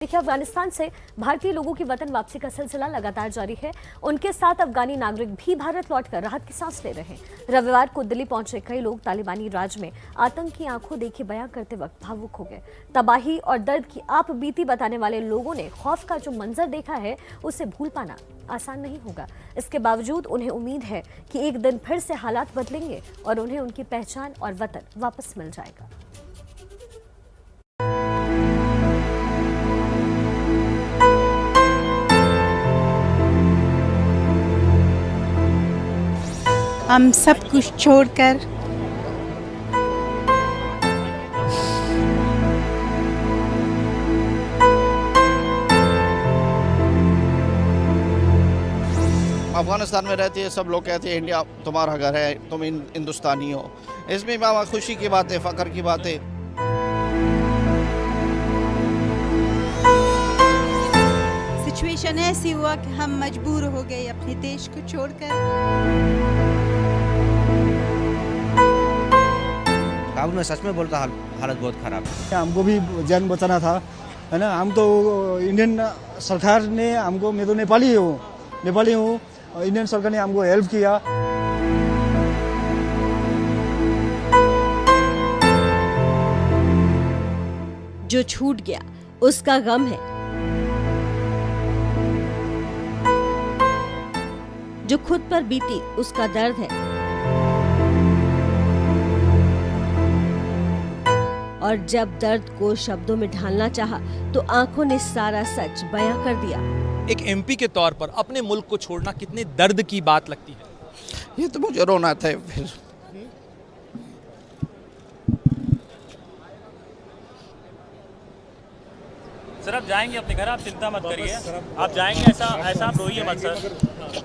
देखिए, अफगानिस्तान से भारतीय लोगों की वतन वापसी का सिलसिला लगातार जारी है। उनके साथ अफगानी नागरिक भी भारत लौटकर राहत की सांस ले रहे हैं। रविवार को दिल्ली पहुंचे कई लोग तालिबानी राज में आतंक की आंखों देखी बयां करते वक्त भावुक हो गए। तबाही और दर्द की आप बीती बताने वाले लोगों ने खौफ का जो मंजर देखा है उसे भूल पाना आसान नहीं होगा। इसके बावजूद उन्हें उम्मीद है कि एक दिन फिर से हालात बदलेंगे और उन्हें उनकी पहचान और वतन वापस मिल जाएगा। हम सब कुछ छोड़कर अफगानिस्तान में रहती है। सब लोग कहते हैं इंडिया तुम्हारा घर है, तुम हिंदुस्तानी हो। इसमें मामा खुशी की बात है, फख्र की बात है। सिचुएशन ऐसी हुआ कि हम मजबूर हो गए अपने देश को छोड़कर। काबुल में सच में बोलता हालत बहुत खराब है। हमको भी जान बचाना था, है ना। हम तो इंडियन सरकार ने हमको, मैं तो नेपाली हूँ, इंडियन सरकार ने हमको हेल्प किया। जो छूट गया उसका गम है, जो खुद पर बीती उसका दर्द है, और जब दर्द को शब्दों में ढालना चाहा तो आंखों ने सारा सच बयां कर दिया। एक एमपी के तौर पर अपने मुल्क को छोड़ना कितने दर्द की बात लगती है। ये तो मुझे रोना था फिर। सर आप जाएंगे अपने घर, आप चिंता मत करिए, आप जाएंगे, ऐसा आप रोइए मत सर।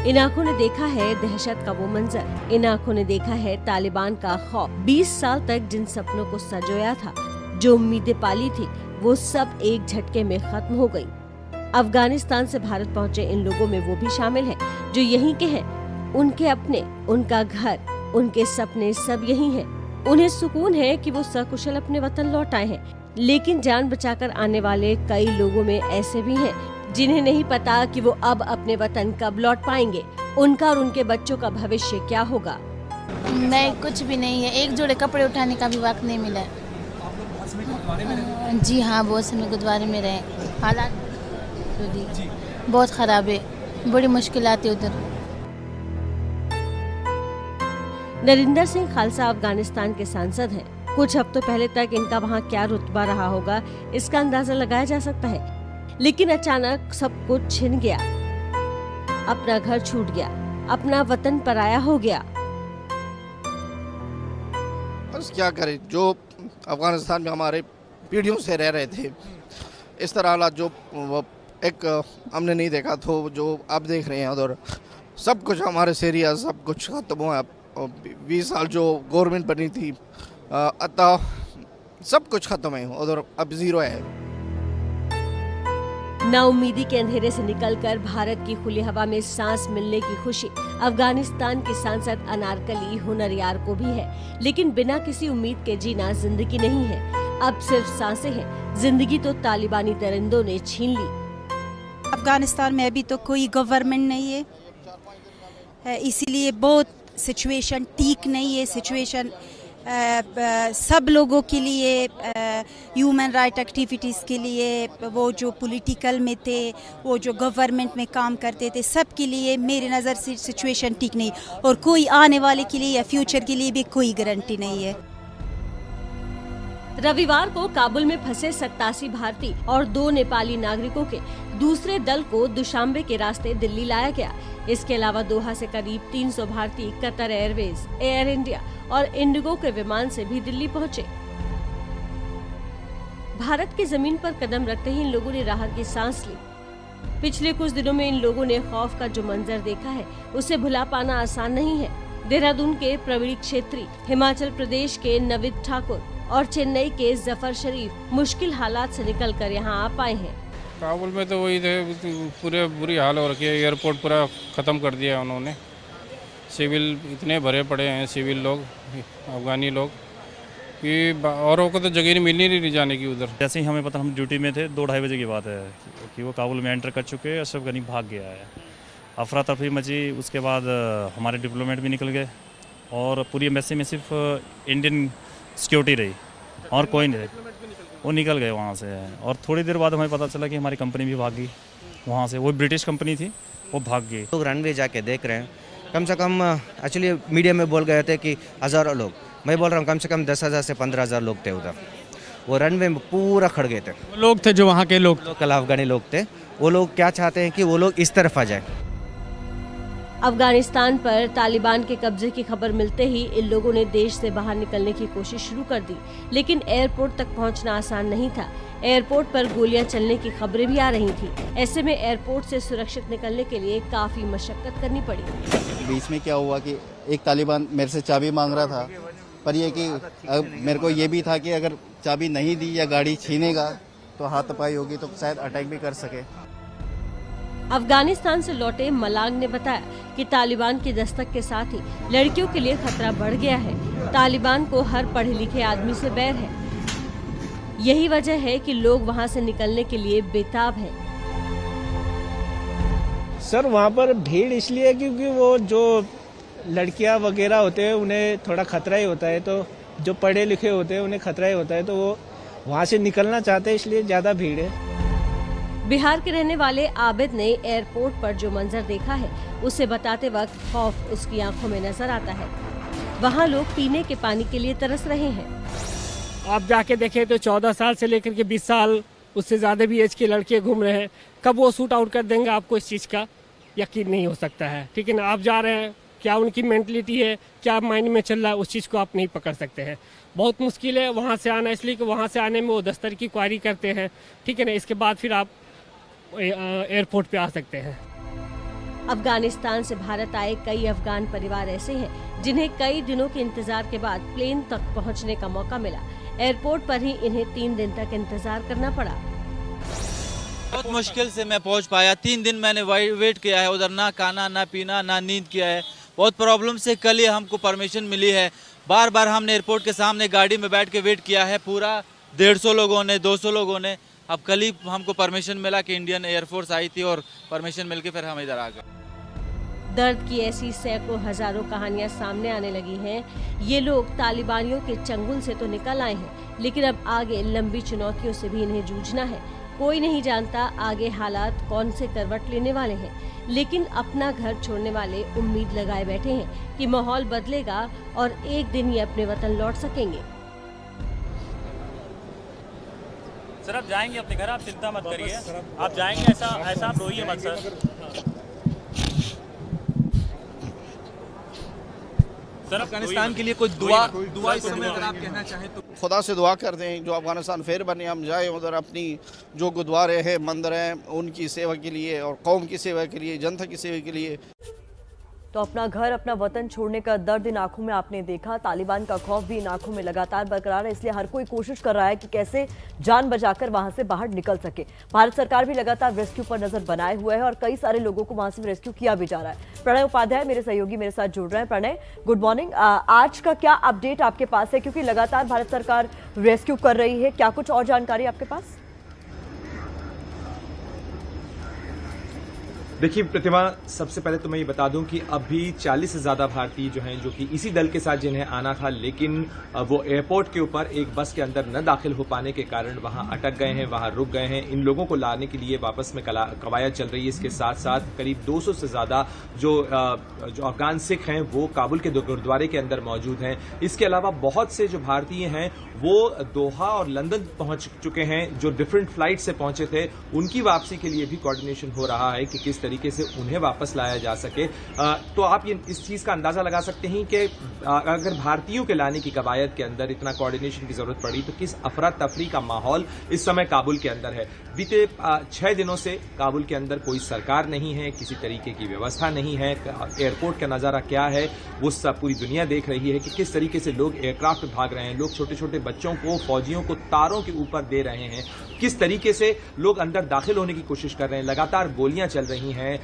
इन आंखों ने देखा है दहशत का वो मंजर, इन आंखों ने देखा है तालिबान का खौफ। 20 साल तक जिन सपनों को संजोया था, जो उम्मीदें पाली थी, वो सब एक झटके में खत्म हो गई। अफगानिस्तान से भारत पहुंचे इन लोगों में वो भी शामिल हैं जो यहीं के हैं। उनके अपने, उनका घर, उनके सपने सब यहीं हैं। उन्हें सुकून है कि वो सकुशल अपने वतन लौट आए हैं। लेकिन जान बचाकर आने वाले कई लोगों में ऐसे भी हैं जिन्हें नहीं पता कि वो अब अपने वतन कब लौट पाएंगे। उनका और उनके बच्चों का भविष्य क्या होगा। नहीं, कुछ भी नहीं है। एक जोड़े कपड़े उठाने का भी वक्त नहीं मिला। जी हाँ, बहुत समय गुरुद्वारे में रहे। हालात बहुत खराब है, बड़ी मुश्किल आती है उधर। नरिंदर सिंह खालसा अफगानिस्तान के सांसद हैं। कुछ हफ्तों पहले तक इनका वहाँ क्या रुतबा रहा होगा, इसका अंदाजा लगाया जा सकता है। लेकिन अचानक सब कुछ छिन गया, अपना घर छूट गया, अपना वतन पराया हो गया। बस क्या करें, जो अफगानिस्तान में हमारे पीढ़ियों से रह रहे थे, इस तरह हालात जो एक हमने नहीं देखा तो जो आप देख रहे हैं उधर सब कुछ हमारे से एरिया सब कुछ खत्म हुआ। 20 साल जो गवर्नमेंट बनी थी, अतः सब कुछ खत्म है उधर, अब जीरो है। नाउम्मीदी के अंधेरे से निकलकर भारत की खुली हवा में सांस मिलने की खुशी अफगानिस्तान की सांसद अनारकली हुनरयार को भी है। लेकिन बिना किसी उम्मीद के जीना जिंदगी नहीं है, अब सिर्फ सांसें हैं। जिंदगी तो तालिबानी दरिंदों ने छीन ली। अफगानिस्तान में अभी तो कोई गवर्नमेंट नहीं है, इसीलिए बहुत सिचुएशन ठीक नहीं है। सिचुएशन सब लोगों के लिए, ह्यूमन राइट एक्टिविटीज़ के लिए, वो जो पॉलिटिकल में थे, वो जो गवर्नमेंट में काम करते थे, सब के लिए मेरी नज़र से सिचुएशन ठीक नहीं। और कोई आने वाले के लिए या फ्यूचर के लिए भी कोई गारंटी नहीं है। रविवार को काबुल में फंसे 87 भारतीय और 2 नेपाली नागरिकों के दूसरे दल को दुशांबे के रास्ते दिल्ली लाया गया। इसके अलावा दोहा से करीब 300 भारतीय कतर एयरवेज, एयर इंडिया और इंडिगो के विमान से भी दिल्ली पहुंचे। भारत की जमीन पर कदम रखते ही इन लोगों ने राहत की सांस ली। पिछले कुछ दिनों में इन लोगों ने खौफ का जो मंजर देखा है उसे भुला पाना आसान नहीं है। देहरादून के प्रवीण क्षेत्री, हिमाचल प्रदेश के नवीद ठाकुर और चेन्नई के जफर शरीफ मुश्किल हालात से निकलकर यहाँ आ पाए हैं। काबुल में तो वही थे, पूरे बुरी हाल हो रखी है। एयरपोर्ट पूरा ख़त्म कर दिया है उन्होंने। सिविल इतने भरे पड़े हैं, सिविल लोग, अफगानी लोग, कि औरों को तो जगह नहीं मिलनी नहीं जाने की उधर। जैसे ही हमें पता, हम ड्यूटी में थे, 2-2:30 बजे की बात है कि वो काबुल में एंटर कर चुके हैं, अशरफ गनी भाग गया है। अफरा तफरी मची, उसके बाद हमारे डिप्लोमेट भी निकल गए और पूरी एम्बेसी में सिर्फ इंडियन सिक्योरिटी रही और कोई नहीं रही, वो निकल गए वहाँ से। और थोड़ी देर बाद हमें पता चला कि हमारी कंपनी भी भाग गई वहाँ से, वो ब्रिटिश कंपनी थी, वो भाग गई। लोग रनवे जाके देख रहे हैं, कम से कम एक्चुअली मीडिया में बोल गए थे कि हज़ारों लोग, मैं बोल रहा हूँ कम से कम 10,000 से 15,000 लोग थे उधर। वो रनवे में पूरा खड़ गए थे। लोग थे जो वहाँ के लोकल अफगानी लोग थे। वो लोग क्या चाहते हैं कि वो लोग इस तरफ आ जाए। अफगानिस्तान पर तालिबान के कब्जे की खबर मिलते ही इन लोगों ने देश से बाहर निकलने की कोशिश शुरू कर दी, लेकिन एयरपोर्ट तक पहुंचना आसान नहीं था। एयरपोर्ट पर गोलियां चलने की खबरें भी आ रही थी। ऐसे में एयरपोर्ट से सुरक्षित निकलने के लिए काफी मशक्कत करनी पड़ी। बीच में क्या हुआ कि एक तालिबान मेरे से चाबी मांग रहा था, पर ये कि मेरे को ये भी था कि अगर चाबी नहीं दी या गाड़ी छीनेगा तो हाथापाई होगी, तो शायद अटैक भी कर सके। अफगानिस्तान से लौटे मलांग ने बताया कि तालिबान की दस्तक के साथ ही लड़कियों के लिए खतरा बढ़ गया है। तालिबान को हर पढ़े लिखे आदमी से बैर है। यही वजह है कि लोग वहां से निकलने के लिए बेताब हैं। सर वहाँ पर भीड़ इसलिए क्योंकि वो जो लड़कियां वगैरह होते हैं उन्हें थोड़ा खतरा ही होता है, तो जो पढ़े लिखे होते हैं उन्हें खतरा ही होता है, तो वो वहाँ से निकलना चाहते हैं, इसलिए ज्यादा भीड़ है। बिहार के रहने वाले आबिद ने एयरपोर्ट पर जो मंजर देखा है उसे बताते वक्त खौफ उसकी आंखों में नजर आता है। वहाँ लोग पीने के पानी के लिए तरस रहे हैं। आप जाके देखें तो 14 साल से लेकर के 20 साल उससे ज्यादा भी एज के लड़के घूम रहे हैं। कब वो शूट आउट कर देंगे आपको इस चीज का यकीन नहीं हो सकता है, ठीक है ना। आप जा रहे हैं, क्या उनकी मेंटलिटी है, क्या माइंड में चल रहा है, उस चीज को आप नहीं पकड़ सकते हैं। बहुत मुश्किल है वहाँ से आना, इसलिए कि वहाँ से आने में वो दस्तर की क्वारी करते हैं, ठीक है ना। इसके बाद फिर आप एयरपोर्ट पे आ सकते हैं। अफगानिस्तान से भारत आए कई अफगान परिवार ऐसे हैं जिन्हें कई दिनों के इंतजार के बाद प्लेन तक पहुंचने का मौका मिला। एयरपोर्ट पर ही इन्हें 3 दिन तक इंतजार करना पड़ा। बहुत मुश्किल से मैं पहुंच पाया। 3 दिन मैंने वेट किया है उधर, ना खाना ना पीना ना नींद किया है। बहुत प्रॉब्लम से कल ही हमको परमिशन मिली है। बार बार हमने एयरपोर्ट के सामने गाड़ी में बैठ के वेट किया है, पूरा 150 लोगों ने 200 लोगों ने। अब कल ही हमको परमिशन मिला कि इंडियन एयरफोर्स आई थी और परमिशन मिलके फिर हम इधर आ गए। दर्द की ऐसी सैकड़ों हजारों कहानियां सामने आने लगी हैं। ये लोग तालिबानियों के चंगुल से तो निकल आए हैं, लेकिन अब आगे लंबी चुनौतियों से भी इन्हें जूझना है। कोई नहीं जानता आगे हालात कौन से करवट लेने वाले हैं, लेकिन अपना घर छोड़ने वाले उम्मीद लगाए बैठे हैं कि माहौल बदलेगा और एक दिन ये अपने वतन लौट सकेंगे। सर आप जाएंगे अपने घर, आप चिंता मत करिए, आप जाएंगे, ऐसा आप रोइए मत सर। सर अफगानिस्तान के लिए कोई दुआ अगर आप कहना चाहें तो खुदा से दुआ कर दें जो अफगानिस्तान फिर बने, हम जाए उधर अपनी जो गुरुद्वारे हैं, मंदिर हैं, उनकी सेवा के लिए और कौम की सेवा के लिए, जनता की सेवा के लिए। तो अपना घर, अपना वतन छोड़ने का दर्द इन आंखों में आपने देखा। तालिबान का खौफ भी इन आंखों में लगातार बरकरार है, इसलिए हर कोई कोशिश कर रहा है कि कैसे जान बचाकर वहां से बाहर निकल सके। भारत सरकार भी लगातार रेस्क्यू पर नजर बनाए हुए है और कई सारे लोगों को वहां से रेस्क्यू किया भी जा रहा है। प्रणय उपाध्याय मेरे सहयोगी मेरे साथ जुड़ रहे हैं। Pranay, good morning. आज का क्या अपडेट आपके पास है, क्योंकि लगातार भारत सरकार रेस्क्यू कर रही है, क्या कुछ और जानकारी आपके पास? देखिए प्रतिमा, सबसे पहले तो मैं ये बता दूं कि अभी 40 से ज्यादा भारतीय जो हैं, जो कि इसी दल के साथ जिन्हें आना था, लेकिन वो एयरपोर्ट के ऊपर एक बस के अंदर न दाखिल हो पाने के कारण वहां अटक गए हैं, वहां रुक गए हैं। इन लोगों को लाने के लिए वापस में कवायद चल रही है। इसके साथ साथ करीब 200 से ज्यादा जो अफगान सिख हैं वो काबुल के गुरुद्वारे के अंदर मौजूद हैं। इसके अलावा बहुत से जो भारतीय हैं वो दोहा और लंदन पहुंच चुके हैं, जो डिफरेंट फ्लाइट से पहुंचे थे। उनकी वापसी के लिए भी कोऑर्डिनेशन हो रहा है कि किस तरीके से उन्हें वापस लाया जा सके। तो आप ये इस चीज का अंदाजा लगा सकते हैं कि अगर भारतीयों के लाने की कवायद के अंदर इतना कोऑर्डिनेशन की जरूरत पड़ी तो किस अफरा तफरी का माहौल इस समय काबुल के अंदर है। बीते 6 दिनों से काबुल के अंदर कोई सरकार नहीं है, किसी तरीके की व्यवस्था नहीं है। एयरपोर्ट का नजारा क्या है वो सब पूरी दुनिया देख रही है कि किस तरीके से लोग एयरक्राफ्ट भाग रहे हैं, लोग छोटे छोटे बच्चों को, फौजियों को तारों के ऊपर दे रहे हैं, किस तरीके से लोग अंदर दाखिल होने की कोशिश कर रहे हैं। लगातार गोलियां चल रही हैं। हैं।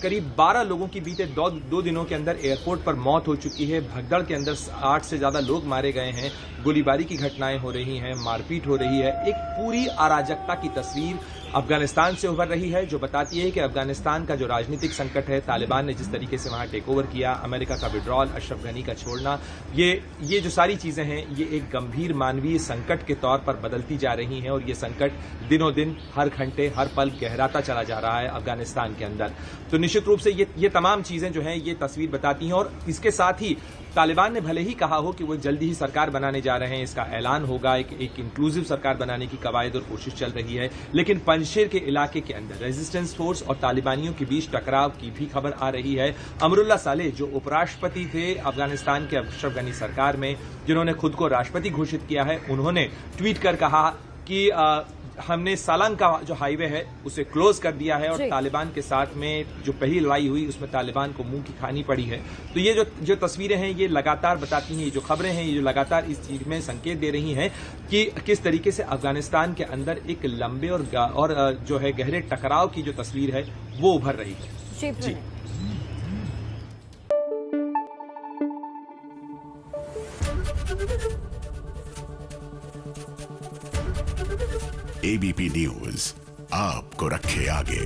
करीब 12 लोगों की बीते दो दिनों के अंदर एयरपोर्ट पर मौत हो चुकी है। भगदड़ के अंदर 8 से ज्यादा लोग मारे गए हैं। गोलीबारी की घटनाएं हो रही हैं, मारपीट हो रही है। एक पूरी अराजकता की तस्वीर अफगानिस्तान से उभर रही है, जो बताती है कि अफगानिस्तान का जो राजनीतिक संकट है, तालिबान ने जिस तरीके से वहां टेक ओवर किया, अमेरिका का विड्रॉल, अशरफ गनी का छोड़ना, ये जो सारी चीजें हैं, ये एक गंभीर मानवीय संकट के तौर पर बदलती जा रही हैं और ये संकट दिनों दिन, हर घंटे, हर पल गहराता चला जा रहा है अफगानिस्तान के अंदर। तो निश्चित रूप से ये तमाम चीजें जो हैं ये तस्वीर बताती हैं। और इसके साथ ही तालिबान ने भले ही कहा हो कि वो जल्दी ही सरकार बनाने जा रहे हैं, इसका ऐलान होगा, एक इंक्लूसिव सरकार बनाने की कवायद और कोशिश चल रही है, लेकिन पंजशीर के इलाके के अंदर रेजिस्टेंस फोर्स और तालिबानियों के बीच टकराव की भी खबर आ रही है। अमरुल्ला सालेह, जो उपराष्ट्रपति थे अफगानिस्तान के अशरफ गनी सरकार में, जिन्होंने खुद को राष्ट्रपति घोषित किया है, उन्होंने ट्वीट कर कहा कि हमने सालान का जो हाईवे है उसे क्लोज कर दिया है और तालिबान के साथ में जो पहली लड़ाई हुई उसमें तालिबान को मुंह की खानी पड़ी है। तो ये जो तस्वीरें हैं ये लगातार बताती हैं, ये जो खबरें हैं ये जो लगातार इस चीज में संकेत दे रही हैं कि किस तरीके से अफगानिस्तान के अंदर एक लंबे और जो है गहरे टकराव की जो तस्वीर है वो उभर रही है। जी एबीपी न्यूज आपको रखे आगे।